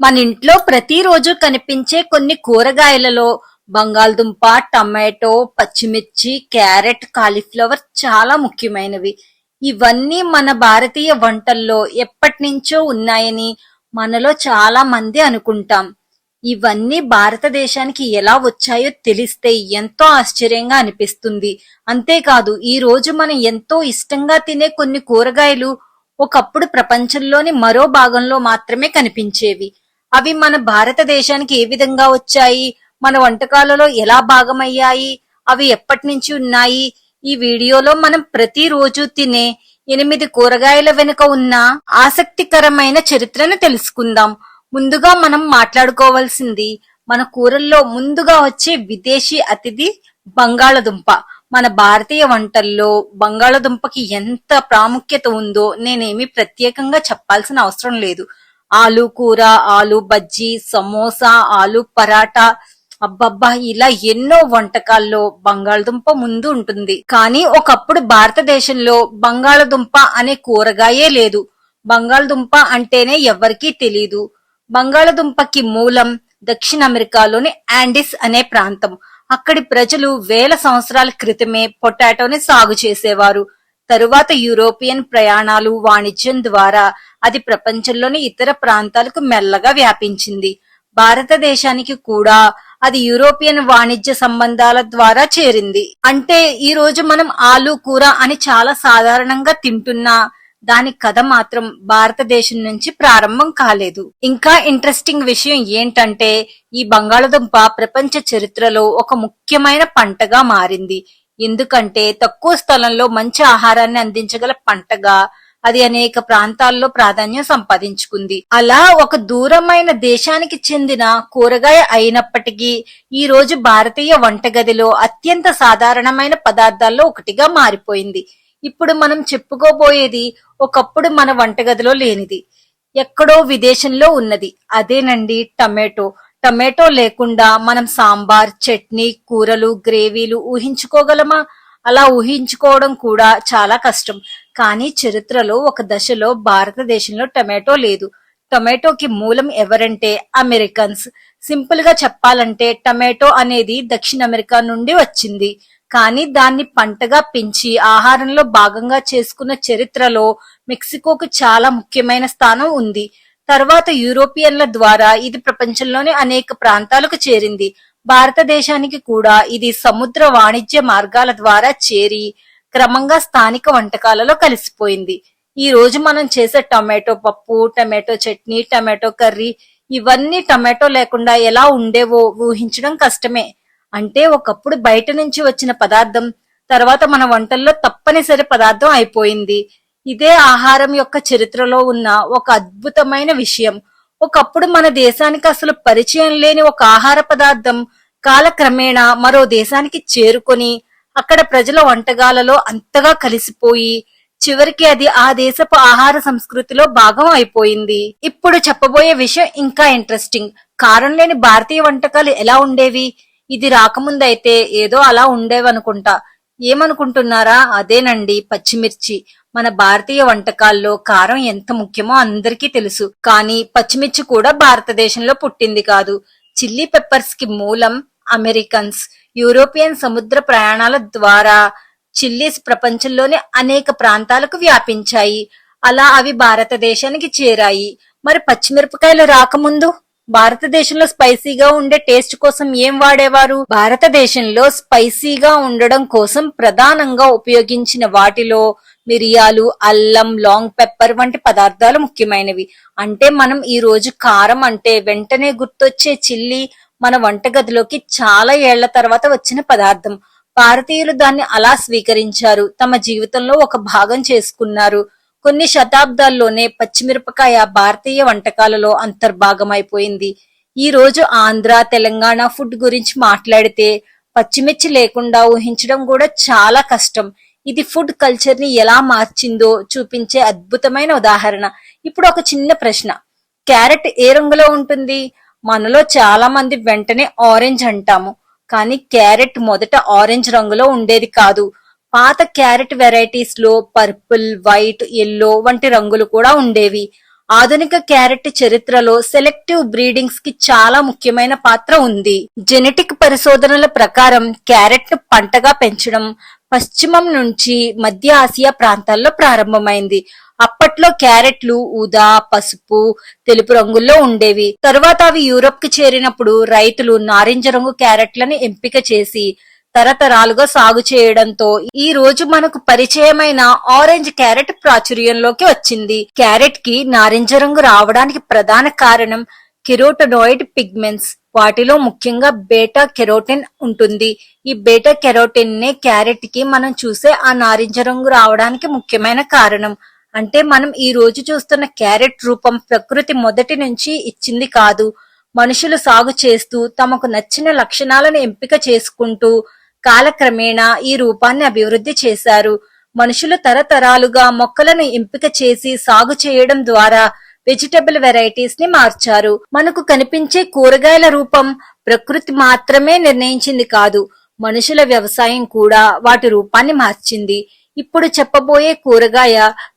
మన ఇంట్లో ప్రతిరోజు కనిపించే కొన్ని కూరగాయలలో బంగాళదుంప, టమాటో, పచ్చిమిర్చి, క్యారెట్, కాలీఫ్లవర్ చాలా ముఖ్యమైనవి. ఇవన్నీ మన భారతీయ వంటల్లో ఎప్పటినుంచో ఉన్నాయని మనలో చాలా మంది అనుకుంటాం. ఇవన్నీ భారతదేశానికి ఎలా వచ్చాయో తెలిస్తే ఎంతో ఆశ్చర్యంగా అనిపిస్తుంది. అంతేకాదు ఈ రోజు మనం ఎంతో ఇష్టంగా తినే కొన్ని కూరగాయలు ఒకప్పుడు ప్రపంచంలోని మరో భాగంలో మాత్రమే కనిపించేవి. అవి మన భారతదేశానికి ఏ విధంగా వచ్చాయి, మన వంటకాలలో ఎలా భాగమయ్యాయి, అవి ఎప్పటి నుంచి ఉన్నాయి, ఈ వీడియోలో మనం ప్రతిరోజు తినే 8 కూరగాయల వెనుక ఉన్న ఆసక్తికరమైన చరిత్రను తెలుసుకుందాం. ముందుగా మనం మాట్లాడుకోవాల్సింది మన కూరల్లో ముందుగా వచ్చే విదేశీ అతిథి బంగాళదుంప. మన భారతీయ వంటల్లో బంగాళదుంపకి ఎంత ప్రాముఖ్యత ఉందో నేనేమి ప్రత్యేకంగా చెప్పాల్సిన అవసరం లేదు. ఆలు కూర, ఆలు బజ్జీ, సమోసా, ఆలు పరాటా, అబ్బబ్బా ఇలా ఎన్నో వంటకాల్లో బంగాళదుంప ముందు ఉంటుంది. కానీ ఒకప్పుడు భారతదేశంలో బంగాళదుంప అనే కూరగాయే లేదు. బంగాళదుంప అంటేనే ఎవ్వరికీ తెలీదు. బంగాళదుంపకి మూలం దక్షిణ అమెరికాలోని ఆండిస్ అనే ప్రాంతం. అక్కడి ప్రజలు వేల సంవత్సరాల క్రితమే పొటాటోని సాగు చేసేవారు. తరువాత యూరోపియన్ ప్రయాణాలు, వాణిజ్యం ద్వారా అది ప్రపంచంలోని ఇతర ప్రాంతాలకు మెల్లగా వ్యాపించింది. భారతదేశానికి కూడా అది యూరోపియన్ వాణిజ్య సంబంధాల ద్వారా చేరింది. అంటే ఈ రోజు మనం ఆలు కూర అని చాలా సాధారణంగా తింటున్నా దాని కథ మాత్రం భారతదేశం నుంచి ప్రారంభం కాలేదు. ఇంకా ఇంట్రెస్టింగ్ విషయం ఏంటంటే ఈ బంగాళదుంప ప్రపంచ చరిత్రలో ఒక ముఖ్యమైన పంటగా మారింది. ఎందుకంటే తక్కువ స్థలంలో మంచి ఆహారాన్ని అందించగల పంటగా అది అనేక ప్రాంతాల్లో ప్రాధాన్యం సంపాదించుకుంది. అలా ఒక దూరమైన దేశానికి చెందిన కూరగాయ అయినప్పటికీ ఈ రోజు భారతీయ వంటగదిలో అత్యంత సాధారణమైన పదార్థాల్లో ఒకటిగా మారిపోయింది. ఇప్పుడు మనం చెప్పుకోబోయేది ఒకప్పుడు మన వంటగదిలో లేనిది, ఎక్కడో విదేశంలో ఉన్నది. అదేనండి టమాటో. టమాటో లేకుండా మనం సాంబార్, చట్నీ, కూరలు, గ్రేవీలు ఊహించుకోగలమా? అలా ఊహించుకోవడం కూడా చాలా కష్టం. కానీ చరిత్రలో ఒక దశలో భారతదేశంలో టమాటో లేదు. టమాటోకి మూలం ఎవరంటే అమెరికన్స్. సింపుల్ గా చెప్పాలంటే టమాటో అనేది దక్షిణ అమెరికా నుండి వచ్చింది. కానీ దాన్ని పంటగా పెంచి ఆహారంలో భాగంగా చేసుకున్న చరిత్రలో మెక్సికోకు చాలా ముఖ్యమైన స్థానం ఉంది. తర్వాత యూరోపియన్ల ద్వారా ఇది ప్రపంచంలోని అనేక ప్రాంతాలకు చేరింది. భారతదేశానికి కూడా ఇది సముద్ర వాణిజ్య మార్గాల ద్వారా చేరి క్రమంగా స్థానిక వంటకాలలో కలిసిపోయింది. ఈ రోజు మనం చేసే టమాటో పప్పు, టమాటో చట్నీ, టమాటో కర్రీ ఇవన్నీ టమాటో లేకుండా ఎలా ఉండేవో ఊహించడం కష్టమే. అంటే ఒకప్పుడు బయట నుంచి వచ్చిన పదార్థం తర్వాత మన వంటల్లో తప్పనిసరి పదార్థం అయిపోయింది. ఇదే ఆహారం యొక్క చరిత్రలో ఉన్న ఒక అద్భుతమైన విషయం. ఒకప్పుడు మన దేశానికి అసలు పరిచయం లేని ఒక ఆహార పదార్థం కాలక్రమేణా మరో దేశానికి చేరుకొని అక్కడ ప్రజల వంటకాలలో అంతగా కలిసిపోయి చివరికి అది ఆ దేశపు ఆహార సంస్కృతిలో భాగం అయిపోయింది. ఇప్పుడు చెప్పబోయే విషయం ఇంకా ఇంట్రెస్టింగ్. కారం లేని భారతీయ వంటకాలు ఎలా ఉండేవి? ఇది రాకముందైతే ఏదో అలా ఉండేవనుకుంటా. ఏమనుకుంటున్నారా? అదేనండి పచ్చిమిర్చి. మన భారతీయ వంటకాల్లో కారం ఎంత ముఖ్యమో అందరికీ తెలుసు. కానీ పచ్చిమిర్చి కూడా భారతదేశంలో పుట్టింది కాదు. చిల్లీ పెప్పర్స్ కి మూలం అమెరికన్స్. యూరోపియన్ సముద్ర ప్రయాణాల ద్వారా చిల్లీస్ ప్రపంచంలోని అనేక ప్రాంతాలకు వ్యాపించాయి. అలా అవి భారతదేశానికి చేరాయి. మరి పచ్చిమిరపకాయలు రాకముందు భారతదేశంలో స్పైసీగా ఉండే టేస్ట్ కోసం ఏం వాడేవారు? భారతదేశంలో స్పైసీగా ఉండడం కోసం ప్రధానంగా ఉపయోగించిన వాటిలో మిరియాలు, అల్లం, లాంగ్ పెప్పర్ వంటి పదార్థాలు ముఖ్యమైనవి. అంటే మనం ఈ రోజు కారం అంటే వెంటనే గుర్తొచ్చే చిల్లీ మన వంటగదిలోకి చాలా ఏళ్ల తర్వాత వచ్చిన పదార్థం. భారతీయులు దాన్ని అలా స్వీకరించారు, తమ జీవితంలో ఒక భాగం చేసుకున్నారు. కొన్ని శతాబ్దాల్లోనే పచ్చిమిరపకాయ భారతీయ వంటకాలలో అంతర్భాగమైపోయింది. ఈ రోజు ఆంధ్ర, తెలంగాణ ఫుడ్ గురించి మాట్లాడితే పచ్చిమిర్చి లేకుండా ఊహించడం కూడా చాలా కష్టం. ఇది ఫుడ్ కల్చర్ ని ఎలా మార్చిందో చూపించే అద్భుతమైన ఉదాహరణ. ఇప్పుడు ఒక చిన్న ప్రశ్న, క్యారెట్ ఏ రంగులో ఉంటుంది? మనలో చాలా మంది వెంటనే ఆరెంజ్ అంటాము. కానీ క్యారెట్ మొదట ఆరెంజ్ రంగులో ఉండేది కాదు. పాత క్యారెట్ వెరైటీస్ లో పర్పుల్, వైట్, ఎల్లో వంటి రంగులు కూడా ఉండేవి. ఆధునిక క్యారెట్ చరిత్రలో సెలెక్టివ్ బ్రీడింగ్స్ కి చాలా ముఖ్యమైన పాత్ర ఉంది. జెనెటిక్ పరిశోధనల ప్రకారం క్యారెట్ ను పంటగా పెంచడం పశ్చిమం నుంచి మధ్య ఆసియా ప్రాంతాల్లో ప్రారంభమైంది. అప్పట్లో క్యారెట్లు ఊదా, పసుపు, తెలుపు రంగుల్లో ఉండేవి. తరువాత అవి యూరప్ కి చేరినప్పుడు రైతులు నారింజ రంగు క్యారెట్లను ఎంపిక చేసి తరతరాలుగా సాగు చేయడంతో ఈ రోజు మనకు పరిచయమైన ఆరెంజ్ క్యారెట్ ప్రాచుర్యంలోకి వచ్చింది. క్యారెట్ కి నారింజ రంగు రావడానికి ప్రధాన కారణం కెరోటోనాయిడ్ పిగ్మెంట్స్. వాటిలో ముఖ్యంగా బీటా కెరోటిన్ ఉంటుంది. ఈ బీటా కెరోటిన్ నే క్యారెట్ కి మనం చూసే ఆ నారింజ రంగు రావడానికి ముఖ్యమైన కారణం. అంటే మనం ఈ రోజు చూస్తున్న క్యారెట్ రూపం ప్రకృతి మొదటి నుంచి ఇచ్చింది కాదు. మనుషులు సాగు చేస్తూ తమకు నచ్చిన లక్షణాలను ఎంపిక చేసుకుంటూ కాలక్రమేణా ఈ రూపాన్ని అభివృద్ధి చేశారు. మనుషులు తరతరాలుగా మొక్కలను ఎంపిక చేసి సాగు చేయడం ద్వారా వెజిటబుల్ వెరైటీస్ ని మార్చారు. మనకు కనిపించే కూరగాయల రూపం ప్రకృతి మాత్రమే నిర్ణయించింది కాదు, మనుషుల వ్యవసాయం కూడా వాటి రూపాన్ని మార్చింది. ఇప్పుడు చెప్పబోయే కూరగాయ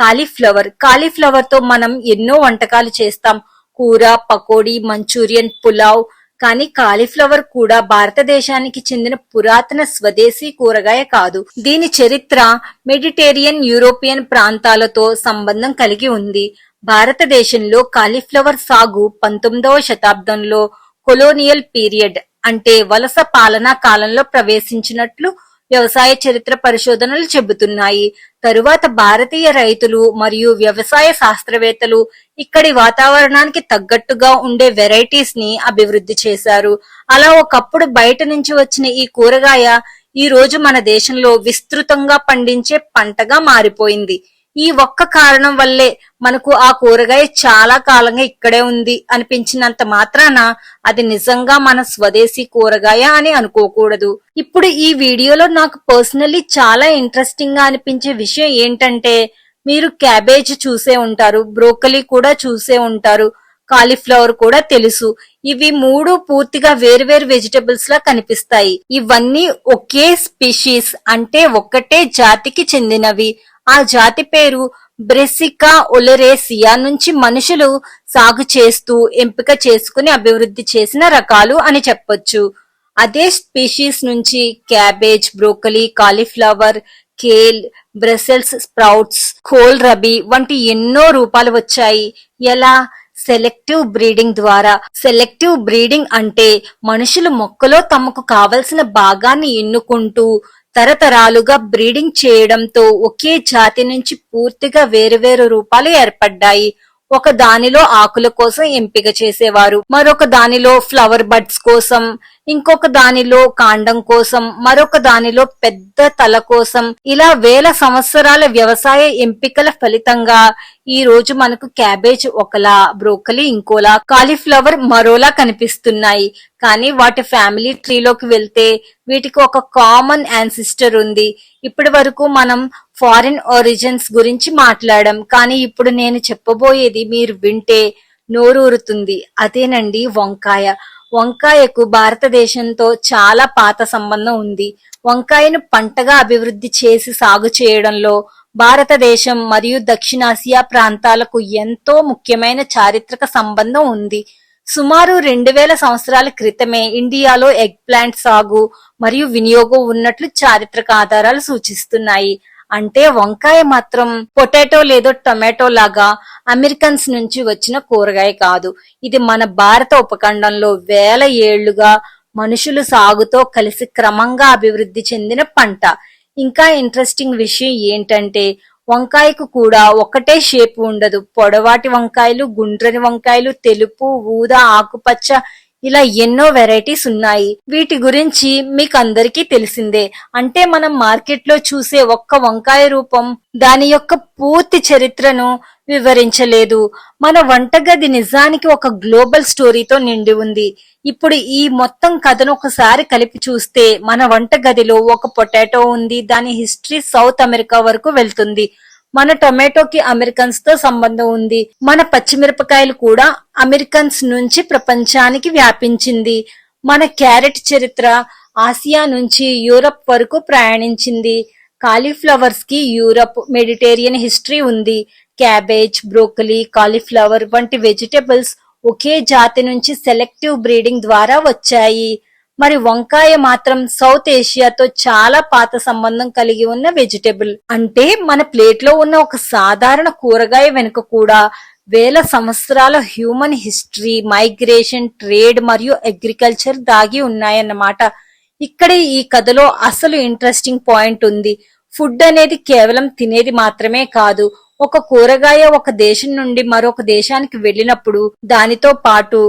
కాలీఫ్లవర్. కాలీఫ్లవర్ తో మనం ఎన్నో వంటకాలు చేస్తాం. కూర, పకోడీ, మంచూరియన్, పులావ్. కానీ కాలీఫ్లవర్ కూడా భారతదేశానికి చెందిన పురాతన స్వదేశీ కూరగాయ కాదు. దీని చరిత్ర మెడిటేరియన్, యూరోపియన్ ప్రాంతాలతో సంబంధం కలిగి ఉంది. భారతదేశంలో కాలీఫ్లవర్ సాగు 19వ శతాబ్దంలో కొలోనియల్ పీరియడ్ అంటే వలస పాలనా కాలంలో ప్రవేశించినట్లు వ్యవసాయ చరిత్ర పరిశోధనలు చెబుతున్నాయి. తరువాత భారతీయ రైతులు మరియు వ్యవసాయ శాస్త్రవేత్తలు ఇక్కడి వాతావరణానికి తగ్గట్టుగా ఉండే వెరైటీస్ ని అభివృద్ధి చేశారు. అలా ఒకప్పుడు బయట నుంచి వచ్చిన ఈ కూరగాయ ఈ రోజు మన దేశంలో విస్తృతంగా పండించే పంటగా మారిపోయింది. ఈ ఒక్క కారణం వల్లే మనకు ఆ కూరగాయ చాలా కాలంగా ఇక్కడే ఉంది అనిపించినంత మాత్రాన అది నిజంగా మన స్వదేశీ కూరగాయ అని అనుకోకూడదు. ఇప్పుడు ఈ వీడియోలో నాకు పర్సనల్లీ చాలా ఇంట్రెస్టింగ్ గా అనిపించే విషయం ఏంటంటే, మీరు క్యాబేజ్ చూసే ఉంటారు, బ్రోకలీ కూడా చూసే ఉంటారు, కాలీఫ్లవర్ కూడా తెలుసు. ఇవి మూడు పూర్తిగా వేర్వేరు వెజిటబుల్స్ లా కనిపిస్తాయి. ఇవన్నీ ఒకే స్పీషీస్ అంటే ఒక్కటే జాతికి చెందినవి. ఆ జాతి పేరు బ్రెసికా ఒలెరేసియా నుంచి మనుషులు సాగు చేస్తూ ఎంపిక చేసుకుని అభివృద్ధి చేసిన రకాలు అని చెప్పొచ్చు. అదే స్పీషీస్ నుంచి cabbage, broccoli, cauliflower, kale, Brussels sprouts, kohlrabi వంటి ఎన్నో రూపాలు వచ్చాయి. ఎలా? సెలెక్టివ్ బ్రీడింగ్ ద్వారా. సెలెక్టివ్ బ్రీడింగ్ అంటే మనుషులు మొక్కలో తమకు కావలసిన భాగాన్ని ఎన్నుకుంటూ తరతరాలుగా బ్రీడింగ్ చేయడంతో ఒకే జాతి నుంచి పూర్తిగా వేరువేరు రూపాలు ఏర్పడ్డాయి. ఒక దానిలో ఆకుల కోసం ఎంపిక చేసేవారు, మరొక దానిలో ఫ్లవర్ బడ్స్ కోసం, ఇంకొక దానిలో కాండం కోసం, మరొక దానిలో పెద్ద తల కోసం. ఇలా వేల సంవత్సరాల వ్యవసాయ ఎంపికల ఫలితంగా ఈ రోజు మనకు క్యాబేజ్ ఒకలా, బ్రోకలీ ఇంకోలా, కాలీఫ్లవర్ మరోలా కనిపిస్తున్నాయి. కానీ వాటి ఫ్యామిలీ ట్రీలోకి వెళ్తే వీటికి ఒక కామన్ యాన్సిస్టర్ ఉంది. ఇప్పటి వరకు మనం ఫారిన్ ఒరిజిన్స్ గురించి మాట్లాడాం, కానీ ఇప్పుడు నేను చెప్పబోయేది మీరు వింటే నోరూరుతుంది. అదేనండి వంకాయ. వంకాయకు భారతదేశంతో చాలా పాత సంబంధం ఉంది. వంకాయను పంటగా అభివృద్ధి చేసి సాగు చేయడంలో భారతదేశం మరియు దక్షిణాసియా ప్రాంతాలకు ఎంతో ముఖ్యమైన చారిత్రక సంబంధం ఉంది. సుమారు 2000 సంవత్సరాల క్రితమే ఇండియాలో ఎగ్ ప్లాంట్ సాగు మరియు వినియోగం ఉన్నట్లు చారిత్రక ఆధారాలు సూచిస్తున్నాయి. అంటే వంకాయ మాత్రం పొటాటో లేదా టొమాటో లాగా అమెరికన్స్ నుంచి వచ్చిన కూరగాయ కాదు. ఇది మన భారత ఉపఖండంలో వేల ఏళ్లుగా మనుషులు సాగుతో కలిసి క్రమంగా అభివృద్ధి చెందిన పంట. ఇంకా ఇంట్రెస్టింగ్ విషయం ఏంటంటే వంకాయకు కూడా ఒకటే షేప్ ఉండదు. పొడవాటి వంకాయలు, గుండ్రని వంకాయలు, తెలుపు, ఊదా, ఆకుపచ్చ, ఇలా ఎన్నో వెరైటీస్ ఉన్నాయి. వీటి గురించి మీకు అందరికీ తెలిసిందే. అంటే మనం మార్కెట్ లో చూసే ఒక్క వంకాయ రూపం దాని యొక్క పూర్తి చరిత్రను వివరించలేదు. మన వంటగది నిజానికి ఒక గ్లోబల్ స్టోరీతో నిండి ఉంది. ఇప్పుడు ఈ మొత్తం కథను ఒకసారి కలిపి చూస్తే మన వంటగదిలో ఒక పొటాటో ఉంది. దాని హిస్టరీ సౌత్ అమెరికా వరకు వెళ్తుంది. మన టొమాటోకి అమెరికన్స్ తో సంబంధం ఉంది. మన పచ్చిమిరపకాయలు కూడా అమెరికన్స్ నుంచి ప్రపంచానికి వ్యాపించింది. మన క్యారెట్ చరిత్ర ఆసియా నుంచి యూరప్ వరకు ప్రయాణించింది. కాలీఫ్లవర్స్ కి యూరప్, మెడిటేరియన్ హిస్టరీ ఉంది. క్యాబేజ్, బ్రోకలీ, కాలీఫ్లవర్ వంటి వెజిటబుల్స్ ఒకే జాతి నుంచి సెలెక్టివ్ బ్రీడింగ్ ద్వారా వచ్చాయి. మరి వంకాయ మాత్రం సౌత్ ఏషియాతో చాలా పాత సంబంధం కలిగి ఉన్న వెజిటబుల్. అంటే మన ప్లేట్ లో ఉన్న ఒక సాధారణ కూరగాయ వెనుక కూడా వేల సంవత్సరాల హ్యూమన్ హిస్టరీ, మైగ్రేషన్, ట్రేడ్ మరియు అగ్రికల్చర్ దాగి ఉన్నాయన్నమాట. ఇక్కడే ఈ కథలో అసలు ఇంట్రెస్టింగ్ పాయింట్ ఉంది. ఫుడ్ అనేది కేవలం తినేది మాత్రమే కాదు. ఒక కూరగాయ ఒక దేశం నుండి మరొక దేశానికి వెళ్ళినప్పుడు దానితో పాటు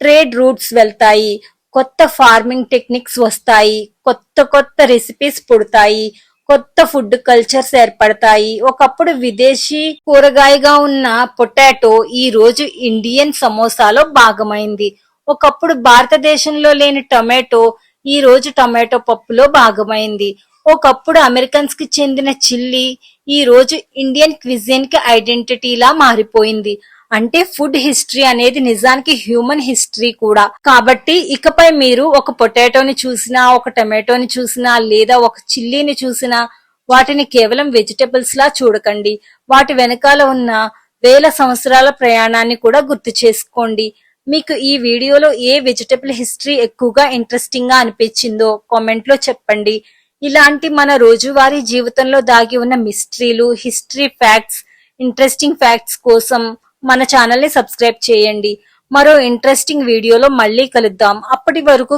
ట్రేడ్ రూట్స్ వెళ్తాయి, కొత్త ఫార్మింగ్ టెక్నిక్స్ వస్తాయి, కొత్త కొత్త రెసిపీస్ పుడతాయి, కొత్త ఫుడ్ కల్చర్స్ ఏర్పడతాయి. ఒకప్పుడు విదేశీ కూరగాయగా ఉన్న పొటాటో ఈ రోజు ఇండియన్ సమోసాలో భాగమైంది. ఒకప్పుడు భారతదేశంలో లేని టొమాటో ఈ రోజు టొమాటో పప్పులో భాగమైంది. ఒకప్పుడు అమెరికన్స్ కి చెందిన చిల్లీ ఈ రోజు ఇండియన్ క్విజిన్ కి ఐడెంటిటీలా మారిపోయింది. అంటే ఫుడ్ హిస్టరీ అనేది నిజానికి హ్యూమన్ హిస్టరీ కూడా. కాబట్టి ఇకపై మీరు ఒక పొటాటోని చూసినా, ఒక టమాటోని చూసినా, లేదా ఒక చిల్లీని చూసినా వాటిని కేవలం వెజిటబుల్స్ లా చూడకండి. వాటి వెనకాల ఉన్న వేల సంవత్సరాల ప్రయాణాన్ని కూడా గుర్తు చేసుకోండి. మీకు ఈ వీడియోలో ఏ వెజిటబుల్ హిస్టరీ ఎక్కువగా ఇంట్రెస్టింగ్ గా అనిపించిందో కామెంట్ లో చెప్పండి. ఇలాంటి మన రోజువారీ జీవితంలో దాగి ఉన్న మిస్టరీలు, హిస్టరీ ఫ్యాక్ట్స్, ఇంట్రెస్టింగ్ ఫ్యాక్ట్స్ కోసం మన ఛానల్ ని సబ్స్క్రైబ్ చేయండి. మరో ఇంట్రెస్టింగ్ వీడియోలో మళ్ళీ కలుద్దాం. అప్పటి వరకు